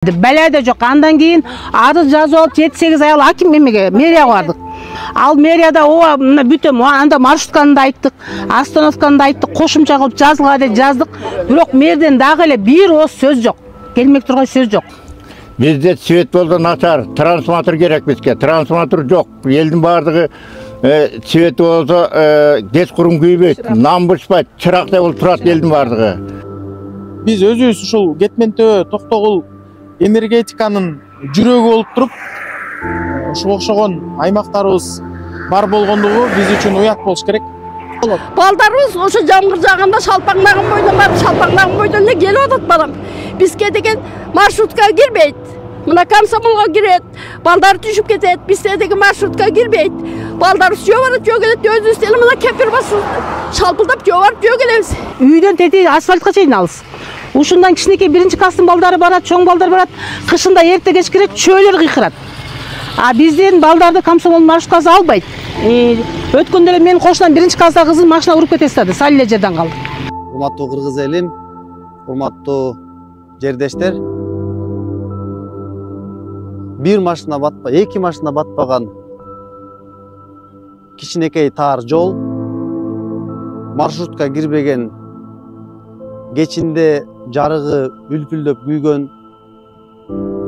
Бәләде жоқ. Андан кейін арыз жазып алып 7-8 ай аким мемеге мэрияға бардық. Ал мэрияда о мына бүтем анда маршрутканы да айттық, остановканы да айттық, қошымша қылып жазылға деп жаздық. Бирок мэрден дагы эле бир ооз сөз жоқ. Келмек турган сөз жоқ. Bizde свет болды начар, трансформатор керек бізге. Трансформатор жоқ. Елдің бардығы свет болса кеш құрым күйбейді, нам бышпайды, чырақтай болып тұрады елдің бардығы. Biz өзүбүз ушул Кетмен-Төбө, Токтогул энергетиканын жүрөгү болуп туруп, ушуга окшогон аймактарыбыз бар болгондугу биз үчүн уят болуш керек. Балдарыбыз ошо жамгыр жагында шалпаңдаган бойдон барып, шалпаңдаган бойдон эле келип атат балам. Бизге деген маршруткага кирбейт. Мына комсомолго кирет, балдар түшүп кетет, бизге деген маршруткага кирбейт. Балдарыбыз жөө барат, жөө келет, өзүбүз деле мына кемпир басып шалпылдап жөө барып, жөө келебиз. Үйдөн тети асфальтка чейин алыс. Ушундан кичинекей биринчи класстын балдары барат, чоң балдар барат, кышында эрте кеч кирет, чөөлөр кыйкырат. А бизден балдарды комсомол маршруткасы албайт. Өткөндө эле менин кошунам биринчи класста кызын машина уруп кете баштады, сал эле жерден калды. Урматтуу кыргыз элим, урматтуу жердештер. Бир машина батпа, эки машина батпаган кичинекей таар жол, маршрутка кирбеген, кечинде жарыгы үлпүлдөп күйгөн,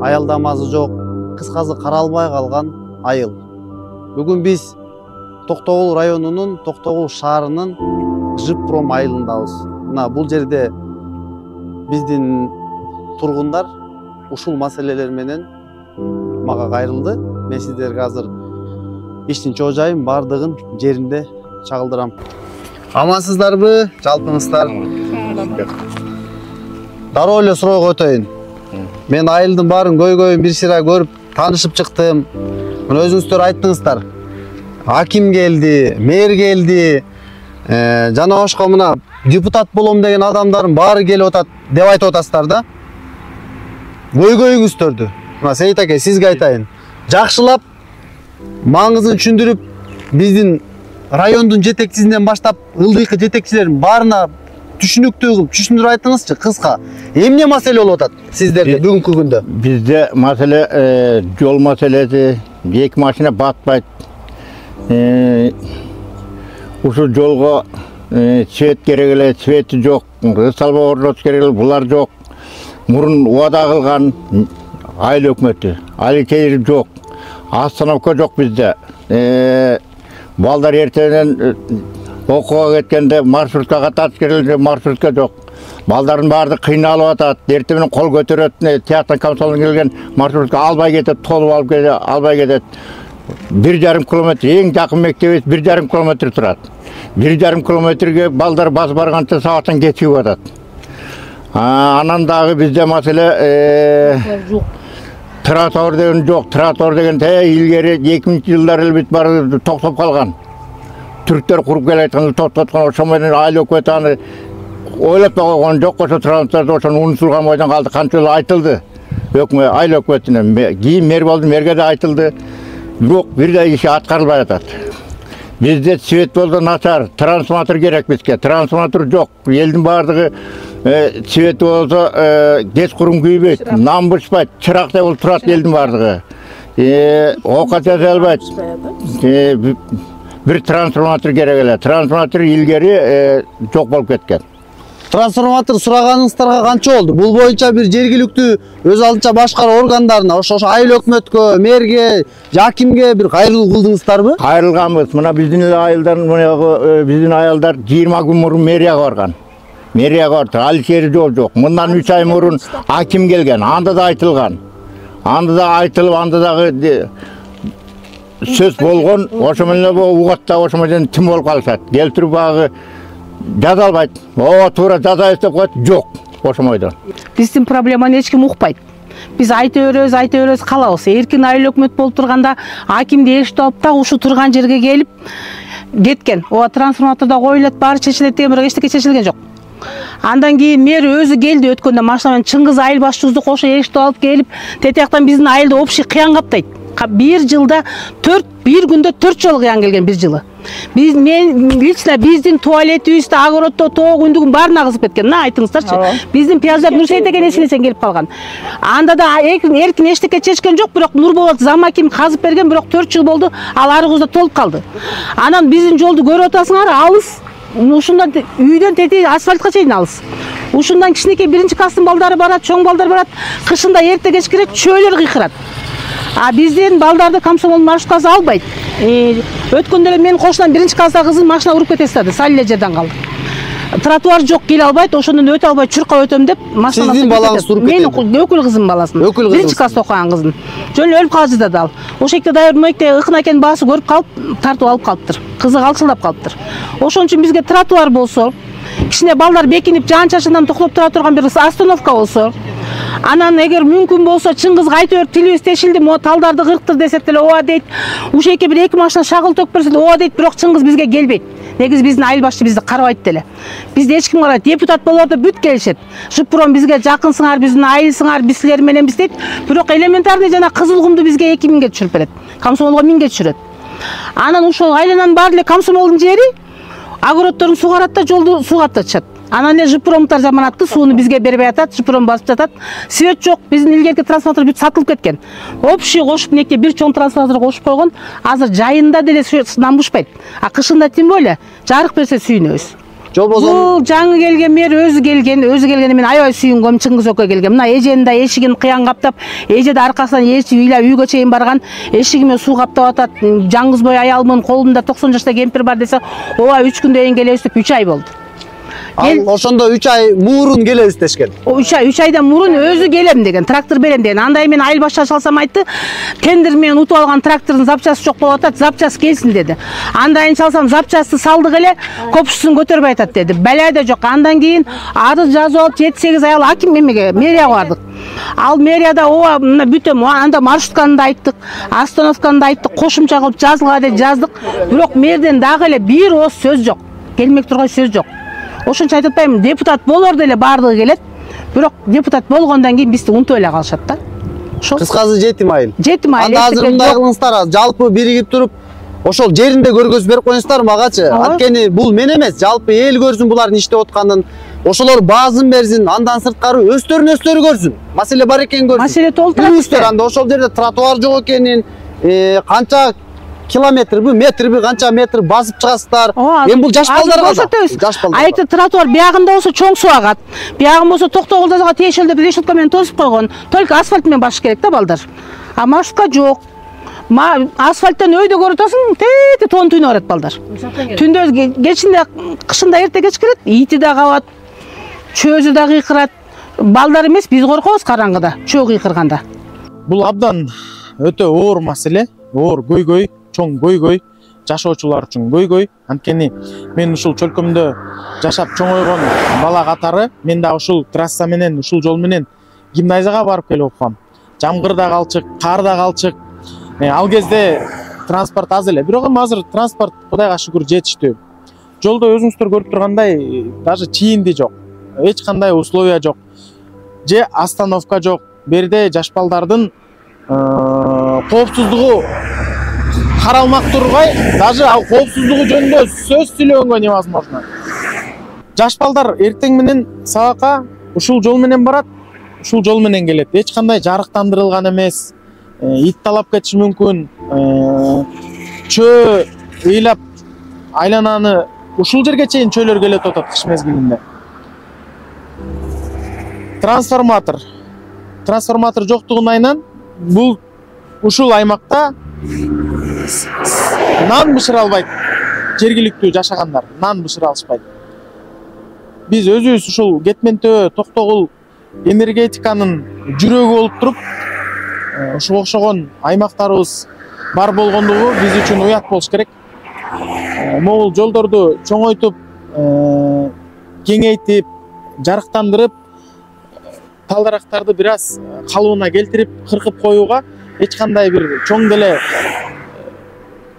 аялдамасы жок, кыскасы каралбай калган айыл. Бүгүн биз Токтогул районунун, Токтогул шаарынын Жыпром айылындабыз. Мына бул жерде биздин тургундар ушул маселелер менен мага кайрылды. Мен сиздерге азыр иштин чоо-жайын бардыгын жеринде чагылдырам. Амансыздарбы, жалпыңыздар? Дароо эле суроого өтөйүн. Мен айылдын баарын көйгөйүн бир сыйра көрүп, таанышып чыктым. Мына өзүңүздөр айттыңыздар. Аким келди, мэр келди, жана башка мына депутат болом деген адамдардын баары келип атат деп айтып атасыздар да. Көйгөйүңүздөрдү мына Сейит аке сизге айтайын. Жакшылап, маңызын түшүндүрүп, биздин райондун жетекчисинен баштап ылдыйкы жетекчилердин баарына түшүнүктүү кылып түшүндүрүп айтыңызчы кыска. Эмне маселе болуп атат сиздерде бүгүнкү күндө? Bizde маселе жол маселеси, эки машина батпайт. Ушул жолго свет керек эле, свети жок, салба орнотуш керек эле, булар жок. Мурун убада кылган айыл өкмөтү, айыл чейир жок, остановка жок бизде. Балдар эртеден окууга кеткенде маршруткага татыш керек эле, маршрутка жок. Балдардын баары кыйналып атат, эртең менен кол көтөрөт, тияктан комсомолдон келген маршрутка албай кетет, толуп алып кетет, албай кетет. 1,5 километр, эң жакын мектебибиз 1,5 километр турат. 1,5 километрге балдар басып барганча сааттан кетип атат. Анан дагы бизде маселе тротуар деген жок. Тротуар деген илгери 2000-жылдар эле бүт бары токтоп калган. Түрктөр куруп келатканда токтоткон, ошо менен айыл өкмөтү аны ойлоп да койгон жок. Ошо трансферди ошону унутулган бойдон калды. Канча жолу айтылды. Айыл өкмөтүнө, кийин мэр болду, мэрге да айтылды. Бирок бирдей иши аткарылбай атат. Бизде свет болду начар, трансформатор керек бизге. Трансформатор жок. Элдин бардыгы свет болсо кеч курум күйбөйт, нам бышпайт, чырактай болуп турат элдин бардыгы. Оокат жасай албайт. Бир трансформатор керек эле. Трансформатор илгери жок болуп кеткен. Трансформатор сураганыңыздарга канча болду? Бул боюнча бир жергиликтүү өз алдынча башкаруу органдарына, ошо айыл өкмөткө, мэрге, акимге бир кайрылуу кылдыңыздарбы? Кайрылганбыз. Мына биздин айылдар, биздин айылдар 20 күн мурун мэрияга барган. Мэрияга барды, ал жери жол жок. Мындан 3 ай мурун аким келген, анда да айтылган. Анда да айтылып, анда дагы сөз болгон, ошо менен угатта ошо менен тим болуп калышат. Келтирип багы жаза албайт. Туура жазайбыз деп коет, жок ошо бойдон. Биздин проблеманы эч ким укпайт. Биз айта беребиз, калабыз. Эркин айыл өкмөт болуп турганда акимди эшитип алып так ушу турган жерге келип кеткен. Трансформаторда коюлат, баары чечилет деген бирок эчтеке чечилген жок. Андан кийин мэр өзү келди өткөндө машина менен Чыңгыз айыл башчыбызды кошо эшитип алып келип, тетияктан биздин айылды общий кыян каптайт. Bir жылда 4 күндө 4 жолу кыян келген bir жылы. Мен лично биздин туалетибизди огороддо тоо күндүгүн баарын агызып кеткен. Мына айтыңыздарчы. Биздин пияздар Нурсейит деген эсинесен келип калган. Анда да эркин эчтеке чечкен жок, бирок Нурболот Замаким казып берген, бирок 4 жыл болду, ал арыгызда толуп калды. Анан биздин жолду көрүп атасыңар, алыс. Ушундан үйдөн тети асфальтка чейин алыс. Ушундан кичинекей биринчи класстын балдары барат, чоң балдар барат. Кышында эрте кеч кирет, чөөлөр кыйкырат. Биздин балдарды комсомол маршруткасы албайт. Өткөндө эле менин кошунан биринчи класстагы кызым машина уруп кете баштады, сал эле жерден калды. Тротуар жок, келе албайт, ошондон өтө албай чуркап өтөм деп машина. Сиздин балаңыз уруп кетти. Менин өкүл кызым баласын. Биринчи класста окуган кызым. Жөн өлүп калып жатат ал. Ошол жерде дайыр мөйкте ыкын акенин баасы көрүп калып, тартып алып калыптыр. Кызы калчылдап калыптыр. Ошон үчүн бизге тротуар болсо, кичине балдар бекинип жан чачынан токтоп тура турган бир остановка болсо, анан эгер мүмкүн болсо чын кызга айтып тилибиз тешилди, мо талдарды кырктыр десек деле ооба дейт. Ушеке бир 2 машина шагыл төк берсе ооба дейт, бирок чын кыз бизге келбейт. Негизи биздин айыл башчы бизди карабайт деле. Бизди эч ким карабайт. Депутат болордо бүт келишет. Жуппром бизге жакынсыңар, биздин айылсыңар, биз силер мененбиз дейт. Бирок элементарный жана Кызылкумду бизге 2000 түшүрүп берет. Комсомолго 1000 түшүрөт. Анан ошол айлананын баары эле комсомолдун жери, огороддорун сугарат да жолду суга тачат. Анан эле Жупромдор жаманатты сууну бизге бербей атат, Жупром басып жатат. Свет жок, биздин илгерки трансформатор бүт сатылып кеткен. Общий кошуп неке бир чоң трансформатор кошуп койгон. Азыр жайында деле нанбушпайт. Кышында тем более жарык берсе сүйүнөбүз. Бул жаңы келген мэр өзү келген мен аябай сүйүнгөм, Чыңгыз Өкө келген. Мына эженин да эшигин кыян каптап, эже да аркасынан эчип ыйлап үйгө чейин барган, эшигиме суу каптап атат. Жаңгыз бой аялмын, колумда 90 жашта кемпир бар десе, ооба 3 күндөн кийин келебиз деп 3 ай болду. Ошондо 3 ай мурун келебиз дешкен. 3 айдан мурун өзү келем деген, трактор берем деген. Андай мен айыл башчы алсам айтты, тендер менен утуп алган трактордун запчасы жок болуп атат, запчасы келсин деди. Андайын чалсам запчасты салдык эле, копчусун көтөрбөй атат деди. Балай да жок. Андан кийин арыз жазып алып 7-8 ай аким эмеге, мэрияга бардык. Ал мэрияда ооба мына бүтөм, анда маршрутканы да айттык, остановканы да айттык, кошумча кылып жазылга деп жаздык. Бирок мэрден дагы эле бир ооз сөз жок. Келмек турган сөз жок. Ошончо айтып атпаймынбы, депутат болорду эле баардыгы келет. Бирок депутат болгондон кийин бизди унутуп эле калышат да. Ошол. Кыскасы жетим айыл. Жетим айыл. Анда азыр мындай кылыңыздар, жалпы биригип туруп, ошол жеринде көргөзүп берип коюңуздар магачы. Анткени бул мен эмес, жалпы эл көрсүн булардын иштеп атканын. Ошолор баазын берсин, андан сырткары өздөрүн көрсүн. Маселе бар экенин көрсүн. Маселе толтурат. Анда ошол жерде тротуар жок экенин, канча километрби, метрби, канча метр басып чыгасыздар. Эми бул жаш балдарга да. Айты тротуар биягында болсо чоң суу агат. Биягын болсо Токтогулдага тиешелүү деп решетка менен тосуп койгон. Только асфальт менен басыш керек да балдар. А маршрутка жок. Асфальттан өйдө көрүп атасың, тети тоон түйнөп барат балдар. Түндө кечинде, кышында эрте кеч кирет, ити да кабат, чөөзү да кыйкырат. Балдар эмес, биз коркобуз караңгыда, чөө кыйкырганда. Бул абдан өтө оор маселе, оор көйгөй, чоң көйгөй, жашоочулар үчүн көйгөй. Анткени мен ушул чөлкөмдө жашап чоңойгон бала катары, мен да ушул трасса менен, ушул жол менен гимназияга барып келип окугам. Жамгыр да калчык, кар да калчык. Ал кезде транспорт аз эле, бирок азыр транспорт Кудайга шүгүр жетиштүү. Жолдо өзүңүздөр көрүп тургандай, даже чийинди жок, эч кандай условия жок, же остановка жок. Берде жаш балдардын коопсуздугу каралмак турбай, даже ал коопсуздугу жөнүндө сөз сүйлөгөнгө невозможно. Жаш балдар эртең менен сабакка ушул жол менен барат, ушул жол менен келет. Эч кандай жарыктандырылган эмес. Ит талап кетиши мүмкүн. Чөө ыйлап айлананы ушул жерге чейин чөөлөр келет атат кыш мезгилинде. Трансформатор жоктугунан бул ушул аймакта нан бышыра албайт. Жергиликтүү жашагандар нан бышыра алышпайт. Биз өзүбүз ушул Кетмен-Төбө, Токтогул энергетиканын жүрөгү болуп туруп, ушуга окшогон аймактарыбыз бар болгондугу биз үчүн уят болуш керек. Могул жолдорду чоңойтуп, кеңейтип, жарыктандырып, талдарактарды бир аз калыбына келтирип, кыркып коюуга эч кандай бир чоң деле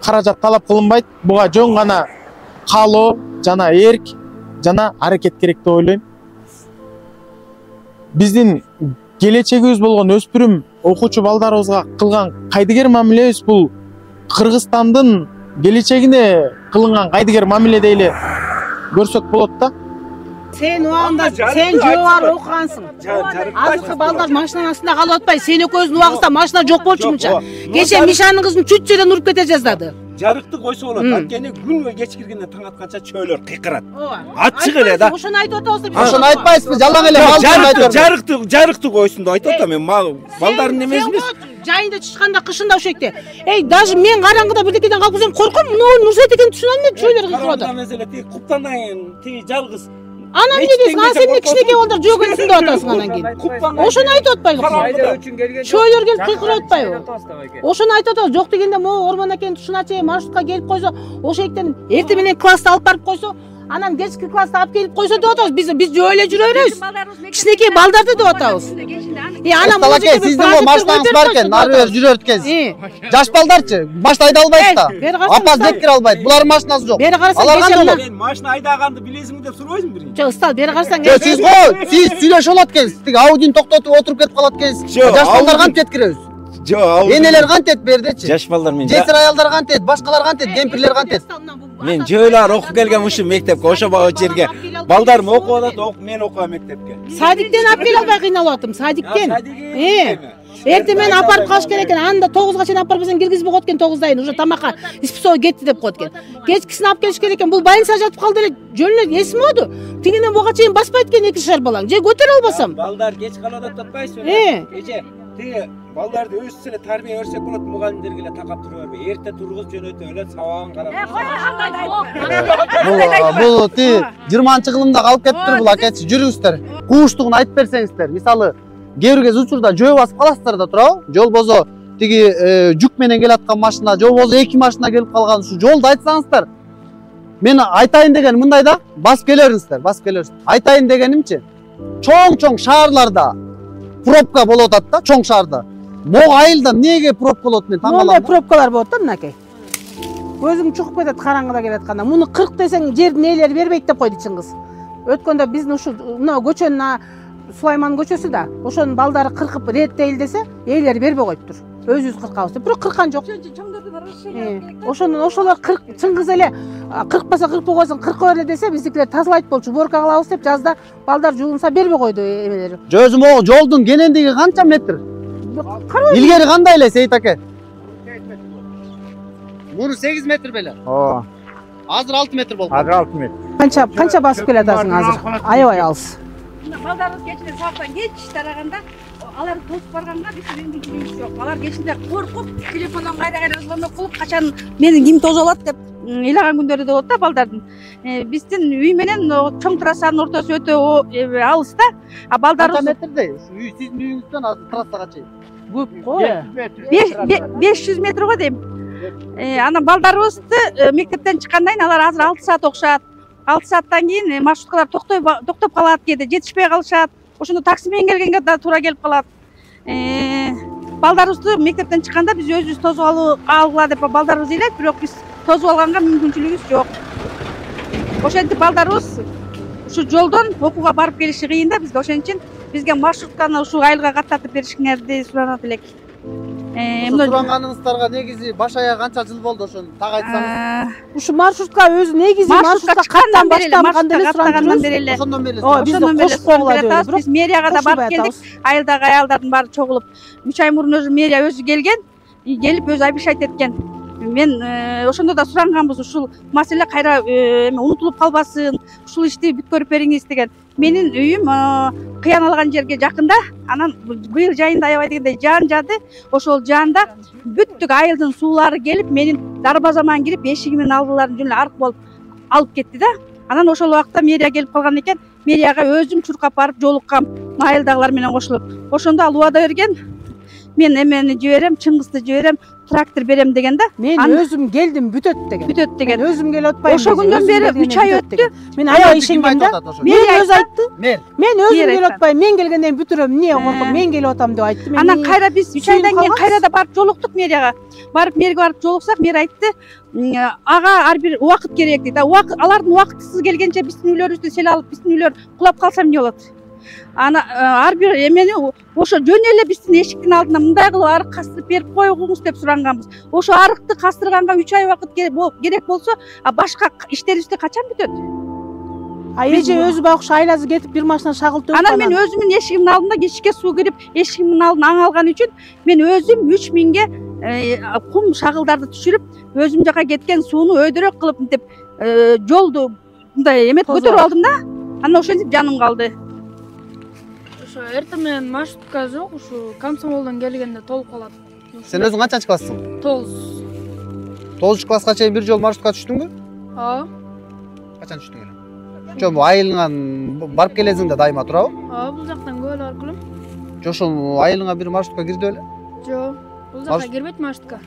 каражат талап кылынбайт. Буга жөн гана каалоо жана эрк жана аракет керек деп ойлойм. Биздин келечегибиз болгон өспүрүм окуучу балдарыбызга кылган кайдыгер мамилебиз бул Кыргызстандын келечегине кылынган кайдыгер мамиледе эле көрсөк болот да. Сен убагында сен жоғары окугансың. Азыркы балдар машинанын астында калып атпай, сен экөөбүздүн убагыбызда машина жок болчу мынча. Кече Мишанын кызын чүт жерден уруп кете жаздады. Жарыкты койсо болот. Анткени күн кеч киргенде таң атканча чөйлөр кыйкырат. Ачык эле да. Ошону айтып атабыз. Ошону айтпайсызбы? Жалаң эле жарыкты койсун деп айтып атам мен. Балдардын эмеси эмес. Жайында чычканда кышында ошекте. Даже мен караңгыда бирдекеден калып кетсем корком, мына Нурсет экенин түшүнөм мен чөйлөр кыйкырып атат. Маселе тиги куптанайын, тиги жалгыз. Анан эмне дейсиң? Ана сен кичинекей балдар жөгөнсүң деп атасың анан кийин. Ошону айтып атпайбы? Чөйлөр келип кыйкырып атпайбы? Ошону айтып атабыз. Жок дегенде могу Орман акенин тушуна чейин маршрутка келип койсо, ошектен эртең менен класста алып барып койсо, анан кечки класста алып келип койсо деп атабыз. Биз жөө эле жүрө беребиз. Кичинекей балдарды деп атабыз. Анан Мусталаке, сиздин го машинаңыз бар экен, ары бери жүрөт экенсиз. Жаш балдарчы, машина айда албайт да. Апа деп кире албайт. Булардын машинасы жок. Алар кандай болот? Мен машина айдаганды билесиңби деп сурабайсыңбы биринчи? Жок, устал, бери карасаң. Сиз го, сиз сүйлөшүп алат экенсиз. Тиги Аудини токтотуп отуруп кетип калат экенсиз. Жаш балдар кантет киребиз? Жок, Энелер кантет бердичи? жаш балдар мен. Жесир аялдар кантет, башкалар кантет, кемпирлер кантет? Мен жөйлөр окуп келген ушул мектепке, ошо жерге. Балдарым окуп атат, мен окугам мектепке. Садиктен алып келе албай кыйналып атам, садиктен. Эртең менен апарып калыш керек экен. Анда 9га чейин апарбасаң киргизбей коет экен, 9дайын уже тамакка испсоо кетти деп коет экен. Кечкисин алып келиш керек экен. Бул больницада жатып калды эле, жөнүнө эсмоду. Тигинен буга чейин баспайт экен 2-шар балаң. Же көтөрө албасам. Балдар кеч калып атпайсызбы? Кече тиги балдарды өзү эле тарбия берсек болот, мугалимдерге эле такап тура бербей. Эрте тургуз жөнөтө эле сабагын карап. Бул ти 20-кылымда калып кетиптир бул акечи. Жүрүңүздөр. Кууштугун айтып берсеңиздер. Мисалы, кээ бир кез учурда жөө басып каласыздар да туурабы? Жол бозо тиги жүк менен келаткан машина, жол бозо 2 машина келип калган, ушу жолду айтсаңыздар. Мен айтайын дегеним мындай да, басып келерсиздер, басып келерсиздер. Айтайын дегенимчи, чоң шаарларда пробка болуп атат да, чоң шаарда. Могу айылда эмнеге пробка болот, мен таң калам. Мондай пробкалар болот да мынакей. Көзүң чугуп кетет караңгыда келатканда. Муну 40 десең жердин ээлери бербейт деп койду чыңгыз. Өткөндө биздин ушул мына көчөнүн Сулайман көчөсү да, ошонун балдары кыркып реттейли десе, ээлери бербей коюптур. Өзүбүз кыркабыз деп, бирок кыркан жок. Ошолор 40 чыңгыз эле кыркпаса кыркпай койсоң, кыркып эле десе, биздикилер тазалайт болчу, уборка кылабыз деп жазда балдар жуунса бербей койду эмелери. Өзүм могу жолдун кенендиги канча метр? Илгери кандай эле Сейит аке? Муну 8 метр беле. Азыр 6 метр болду. Азыр 6 метр. Канча басып келатасың азыр? Аябай алыс. Балдарыбыз кечинде сабактан кеч тараганда алар тосуп барганга биздин мүмкүнчүлүгүбүз жок. Алар кечинде коркуп, телефондон кайда звонок кылып, качан менин ким тосуп алат деп ыйлаган күндөрү да болот да балдардын. Биздин үй менен чоң трассанын ортосу өтө алыс да. А балдарыбыз канча метрдей? Үй сиздин үйүңүздөн азыр трассага чейин. Көп кой. 500 метр го дейм. Анан балдарыбызды мектептен чыккандан кийин алар азыр 6 саат окушат. 6 сааттан кийин маршруткалар токтоп калат, кээде жетишпей калышат. Ошондо такси менен келгенге да туура келип калат. Балдарыбызды мектептен чыкканда биз өзүбүз тосуп алгыла деп балдарыбыз ыйлайт, бирок биз тосуп алганга мүмкүнчүлүгүбүз жок. Ошентип балдарыбыз ушу жолдон окууга барып келиши кыйын да бизге. Ошон үчүн бизге маршрутканы ушул айылга каттатып беришиңерди суранат элек. Суранганыңыздарга негизи баш аяк канча жыл болду ошону так айтсаңыз? Ушу маршрутка өзү негизи маршрутка каттан баштагандан бери эле. Ошондон бери. Ошондон бери кошуп биз мэрияга да барып келдик. Айылдагы аялдардын баары чогулуп, 3 ай мурун өзү мэрия өзү келген, келип өзү обещать эткен. Мен ошондо да суранганбыз, ушул маселе кайра унутулуп калбасын, ушул ишти бүткөрүп бериңиз деген. Менин үйүм кыян алган жерге жакында, анан быйыл жайында аябай дегенде жаан жаады. Ошол жаанда бүттүк айылдын суулары келип, менин дарбазаман кирип, эшигимдин алдыларын жөн эле арык болуп алып кетти да. Анан ошол убакта мэрия келип калган экен. Мэрияга өзүм чуркап барып жолуккам, айылдагылар менен кошулуп. Ошондо ал убада берген, мен эмени жиберем, чыңгызды жиберем, трактор берем деген да. Мен өзүм келдим, бүтөт деген. Өзүм келип атпайм. Ошол күндөн бери 3 ай өттү. Мен аябай ишенгем да. Мен өзү айтты. Мен өзүм келип атпайм. Мен келгенден кийин бүтүрөм. Эмне коркуп, мен келип атам деп айтты. Анан кайра биз 3 айдан кийин кайра да барып жолуктук мэрияга. Мэрияга барып жолуксак, мэр айтты, ага ар бир убакыт керек дейт. Алардын убактысыз келгенче биздин үйлөрүбүздү сел алып, биздин үйлөр кулап калса эмне болот? ана ар бир эмени ошо жөн эле биздин эшиктин алдына мындай кылып арык кастырып берип коюңуз деп суранганбыз. Ошо арыкты кастырганга 3 ай убакыт керек болсо, башка иштерибизди качан бүтөт? Эже өзү байкуш айласы кетип бир машина шагылтып. Анан мен өзүмдүн эшигимдин алдында кечке суу кирип, эшигимдин алдын аң алган үчүн мен өзүм 3000ге кум шагылдарды түшүрүп, өзүм жака кеткен сууну өйдөрөк кылып мынтип жолду мындай эмет көтөрүп алдым да. Анан ошентип жаным калды. Ошо эртең менен маршрутка жок, ушу комсомолдон келгенде толуп калат. Сен өзүң канчанчы класссың? 9 класска чейин бир жол маршрутка түштүңбү? Ооба. Качан түштүң эле? Жо айылыңан барып келесиң да дайыма турабы? Ооба, бул жактан көп эле барып келем. Жошо айылыңа бир маршрутка кирди беле? Жок, бул жакка кирбейт маршрутка.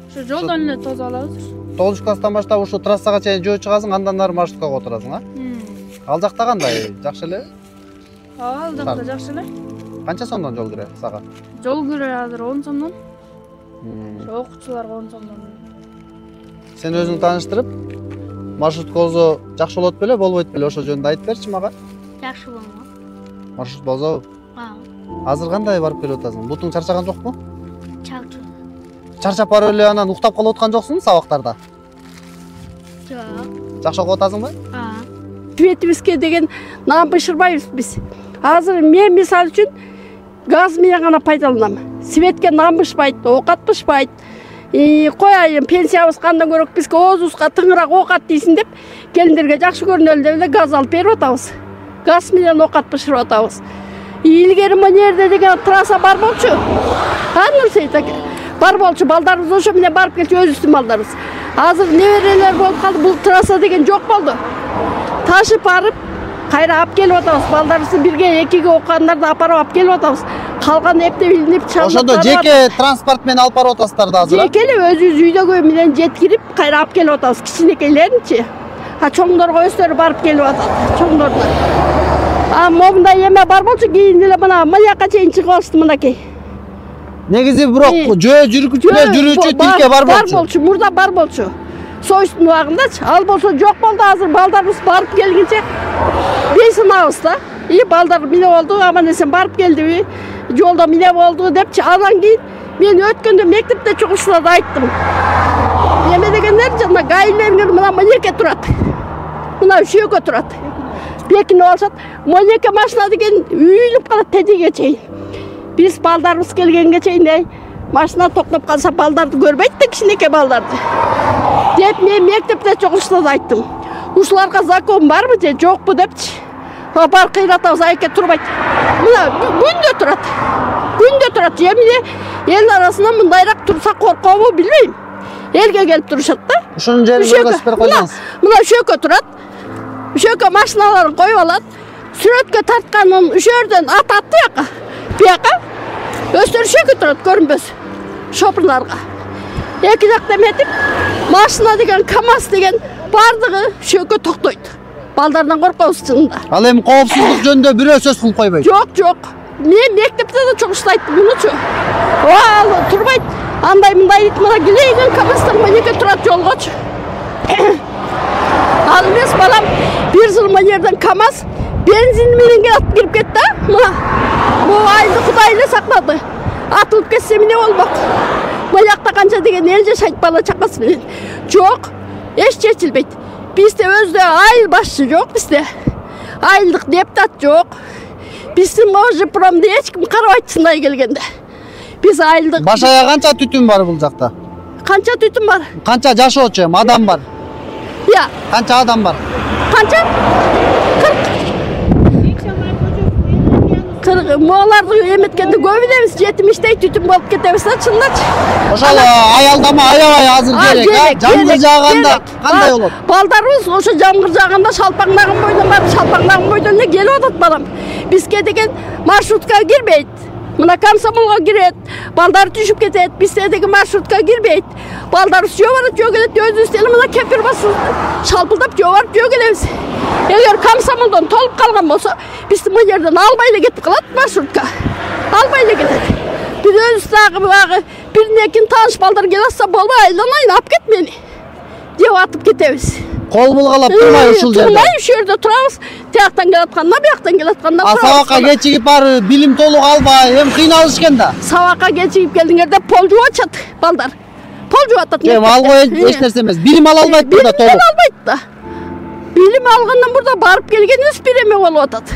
Ошо жолдон эле тосуп алабыз. 9 класстан баштап ушу трассага чейин жөө чыгасың, андан ары маршрутка отурасың, а? Ал жакта кандай? Жакшы эле? Ооба, ал жакта жакшы эле. Канча сомдон жол кирет сага? Жол кирет азыр 10 сомдон. Ошо окуучуларга 10 сомдон. Сен өзүң тааныштырып, маршрут болсо жакшы болот беле, болбойт беле? Ошо жөнүндө айтып берчи мага. Жакшы болмок. Маршрут болсо? Азыр кандай барып келип атасың? Бутуң чарчаган жокпу? Чарчап барып эле анан уктап калып аткан жоксуң сабактарда? Жок. Жакшы окуп атасыңбы? Светибизге деген нан бышырбайбыз биз. Азыр мен мисалы үчүн газ менен гана пайдаланам. Светке нан бышпайт, оокат бышпайт. Кояйын, пенсиябыз кандан көрөк бизге оозубузга тыңыраак оокат дейсин деп, келиндерге жакшы көрүнөлү деп эле газ алып берип атабыз. Газ менен оокат бышырып атабыз. Илгери мынерде деген трасса бар болчу. Нурсейит аке. Бар болчу, балдарыбыз ошо менен барып келчү, өзүбүздүн балдарыбыз. Азыр неберелер болуп калды, бул трасса деген жок болду. Ташып барып, кайра алып келип атабыз. Балдарыбызды бирге, экиге окугандарды апарып алып келип атабыз. Калган эптеп илинип чалып. Ошондо жеке транспорт менен алып барып атасыздар да азыр? Жеке эле өзүбүз үйдөгү менен жеткирип, кайра алып келип атабыз. Кичинекейлеринчи. Чоңдорго өздөрү барып келип атат. Чоңдордор. Момундай эме бар болчу, кийин эле мына мынакка чейин чыгып алышты мынакей. Негизи бирок жөө жүргүчүлөр жүрүүчү тилке бар болчу. Бар болчу, мурда бар болчу. Союздун убагындачы. Ал болсо жок болду, азыр балдарыбыз барып келгенче бейсинабыз да. Балдар мине болду, аман эсен барып келдиби, жолдо мине болду депчи. Андан кийин мен өткөндө мектепте чогулушта айттым. Эме дегендер жана гайлердер мына мынеке турат. Мына үшөөгө турат. Бекинип алышат. Мынеке машина деген үйүлүп калат тедиге чейин. Биз балдарыбыз келгенге чейин машина токтоп калса балдарды көрбөйт да, кичинекей балдарды. Деп мен мектепте чогулушта айттым. Ушуларга закон барбы же жокпу депчи. Бар кыйратабыз, айке турбайт. Мына күндө турат. Күндө турат. Эмне эл арасында мындайраак турса коркобу билбейм. Элге келип турушат да. Ушунун жерин көргөзүп берип койдуңуз. Мына үшөккө турат. Үшөккө машиналарын коюп алат. Сүрөткө тартканын үшөрдөн ататты яка. Бияка өздөрү үшөккө турат, көрүнбөс. Шопурларга. Эки жакта эметип, машина деген, КамАЗ деген бардыгы үшөккө токтойт. Балдардан коркобуз чынында. Ал эми коопсуздук жөнүндө бирөө сөз кылып койбойт. Жок. Мен мектепте да чогулушта айттым мунучу. Ал турбайт. Андай мындай дейт, мына килейген КамАЗдар мынеке турат жолгочу. Ал эмес балам, бир жыл мынерден КамАЗ бензин менен кирип кетти да. Мына бул айды Кудай эле сактады. Атылып кетсе эмне болмок? Буякта канча деген эл жашайт бала чакасы менен. Жок, эч чечилбейт. Бизде өзүдө айыл башчы жок бизде. Айылдык депутат жок. Биздин Можипромду эч ким карабайт чындай келгенде. Биз айылдык. Башая канча түтүн бар бул жакта? Канча түтүн бар? Канча жашоочу адам бар? Я. Канча адам бар? Канча? 40. Мооларды эметкенде көп билебиз, жетимиштей түтүн болуп кетебиз да, чындачы. Ошол аялдама аябай азыр керек, жамгыр жааганда кандай болот? Балдарыбыз ошо жамгыр жааганда шалпаңдаган бойдон барып, шалпаңдаган бойдон эле келип атат балам. Бизге деген маршрутка кирбейт. Мына комсомолго кирет, балдар түшүп кетет, бизде деген маршрутка кирбейт. Балдарыбыз жөө барат, жөө келет, өзүбүз деле мына кемпир басып шалпылдап жөө барып, жөө келебиз. Эгер комсомолдон толуп калган болсо, бизди мына жерден албай эле кетип калат маршрутка. Албай эле кетет. Биз өзүбүз дагы биринекин тааныш балдар келатса болбой, айланайын алып кет мени деп атып кетебиз. Кол булгалап турмай ушул жерде. Турмай ушул жерде турабыз. Тияктан келатканда, бияктан келатканда турабыз. Сабакка кечигип барып, билим толук албай, эми кыйналыш экен да. Сабакка кечигип келдиңерде пол жууп атышат балдар. Пол жууп атат. Эми албай эч нерсе эмес. Билим ала албайт да толук. Билим албайт да. Билим алгандан бурда барып келгенибиз бир эме болуп атат.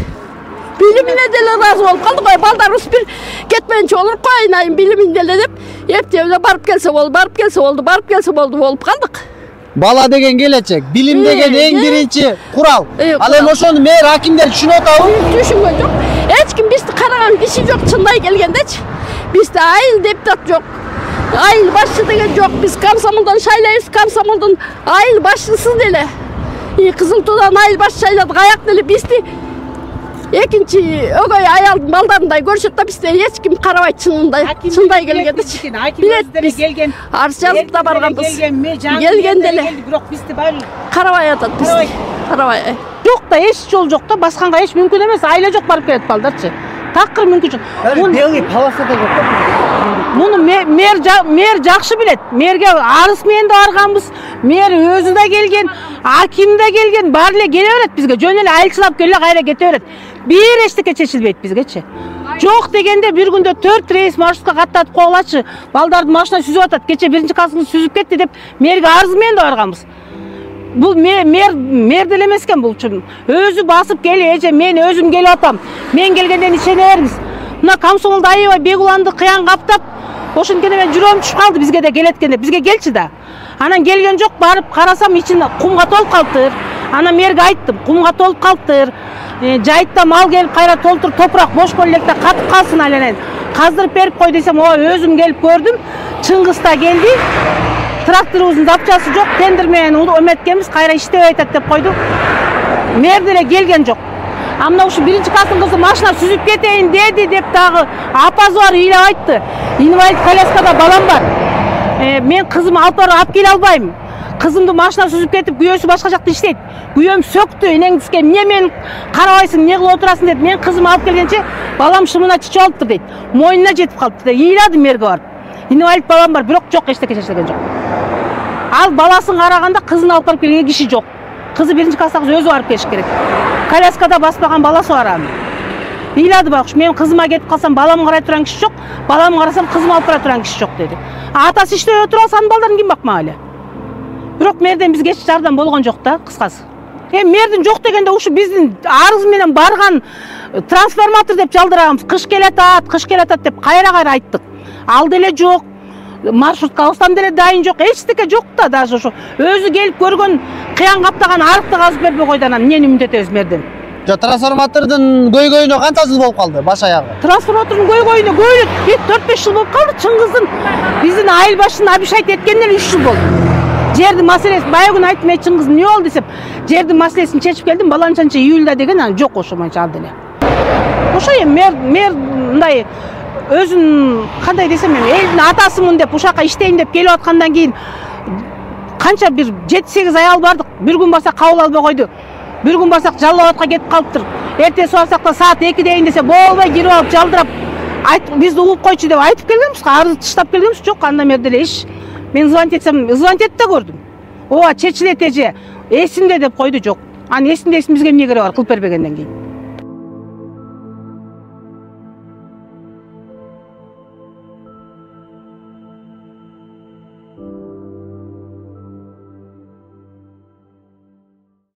Bilimine деле разы болуп калдык ой, балдарыбыз бир кетменчи болур, коюнайын билимин деле деп, эптебиде барып келсе болду, барып келсе болду, барып келсе болду болуп калдык. Бала деген келечек, билим деген эң биринчи курал. Ал эми ошону мэр акимдер түшүнүп атабы? Түшүнгөн жок. Эч ким бизди караган киши жок, чындай келгендечи. Бизде айыл депутат жок. Айыл башчы деген жок. Биз комсомолдон шайлайбыз, комсомолдон айыл башчысы деле. Кызыл Туудан айыл башчы шайладык, аяк деле бизди экинчи өгөй аялдын балдарындай көрүшөт да, бизде эч ким карабайт, чындай келгендечи. Билет биз арыз жазып да барганбыз. Келген деле. Бирок бизди баары карабай атат бизди. Карабай. Жок да, эч жол жок да, басканга эч мүмкүн эмес. Айла жок барып келет балдарчы. Такыр мүмкүн жок. Белги полосада жок. Муну мэр жакшы билет. Мэрге арыз менен да барганбыз. Мэр өзү да келген, аким да келген, баары эле келе берет бизге. Жөн эле айылчылап келе кайра кете берет. Бир эчтеке чечилбейт бизгечи. Жок дегенде бир күндө 4 рейс маршрутка каттатып койгулачы. Балдарды машина сүзүп атат. Кече биринчи классыңыз сүзүп кетти деп мэрге арыз менен да барганбыз. Бул мэр деле эмес экен, бул чын. Өзү басып келе, эже мен өзүм келип атам. Мен келгенден ишене бериңиз. Мына комсомолдо аябай Бегуланды кыян каптап, ошенткен мен жүрөм түшүп калды бизге да келеткенде. Бизге келчи да. Анан келген жок, барып карасам ичинде кумга толуп калыптыр. Анан мэрге айттым, кумга толуп калыптыр. Жайытта мал келип кайра толтур, топурак бош болуп электе катып калсын аленен. Каздырып берип кой десем, ооба өзүм келип көрдүм. Чыңгыста келди. Тракторубуздун запчасы жок, тендер менен өмөткенбиз, кайра иштебей атат деп койду. Мэр деле келген жок. А мына ушу биринчи класстын кызы машина сүзүп кетейин деди деп дагы апасы бар ыйлап айтты. Инвалид коляскада балам бар. Мен кызымды алып келе албайм. Кызымды машина сүзүп кетип, күйөөсү башка жакта иштейт. Күйөөм сөктү, энеңдиске эмне мен карабайсың, эмне кылып отурасың деп. Мен кызымды алып келгенче балам шымына чычып алыптыр дейт. Мойнуна жетип калыптыр деп ыйладым мэрге барып. Инвалид балам бар, бирок жок, эчтеке чечилген жок. Ал баласын караганда кызын алып барып келген киши жок. Кызы биринчи класста өзү барып келиш керек. Коляскада баспаган баласы бар анын. Ыйлады бак, мен кызыма кетип калсам балам карай турган киши жок, балам карасам кызым алып бара турган киши жок деди. Атасы иштеп отурса анын балдарын ким бакмак эле? Бирок мэрден бизге эч жардам болгон жок да, кыскасы. Мэрдин жок дегенде ушу биздин арыз менен барган трансформатор деп жалдырабыз. Кыш келатат деп кайра айттык. Ал деле жок. Маршрутка алсам деле дайын жок, эчтеке жок да, даже ошо өзү келип көргөн кыян каптаган арыкты казып бербей койду, анан эмнени үмүт этебиз мэрден? Трансформатордун көйгөйүнө канча жыл болуп калды баш аягы? Трансформатордун көйгөйүнө 4-5 жыл болуп калды. Чыңгыздын биздин айыл башчысын обещать эткенде 3 жыл болду. Жердин маселеси баягы күнү айттым, чыңгыз эмне болду десем, жердин маселесин чечип келдим, баланчанча июльда деген, анан жок ошо боюнча ал деле. Ошо мэр мындай өзүн кандай десем, элдин атасымын деп ушака иштейин деп келип аткандан кийин канча бир 7-8 аял бардык. Бир күн барсак кабыл албай койду. Бир күн барсак Жалал Абадка кетип калыптыр. Эртеси барсак да саат 2 дейин десе болбой кирип алып жалдырап, бизди угуп койчу деп айтып келгенбиз, арыз таштап келгенбиз. Жок, анда мэр деле иш. Мен звонить этсем, звонить этип да көрдүм. Ооба, чечилет эже, эсимде деп койду, жок. Анын эсимде бизге эмне кереги бар, кылып бербегенден кийин.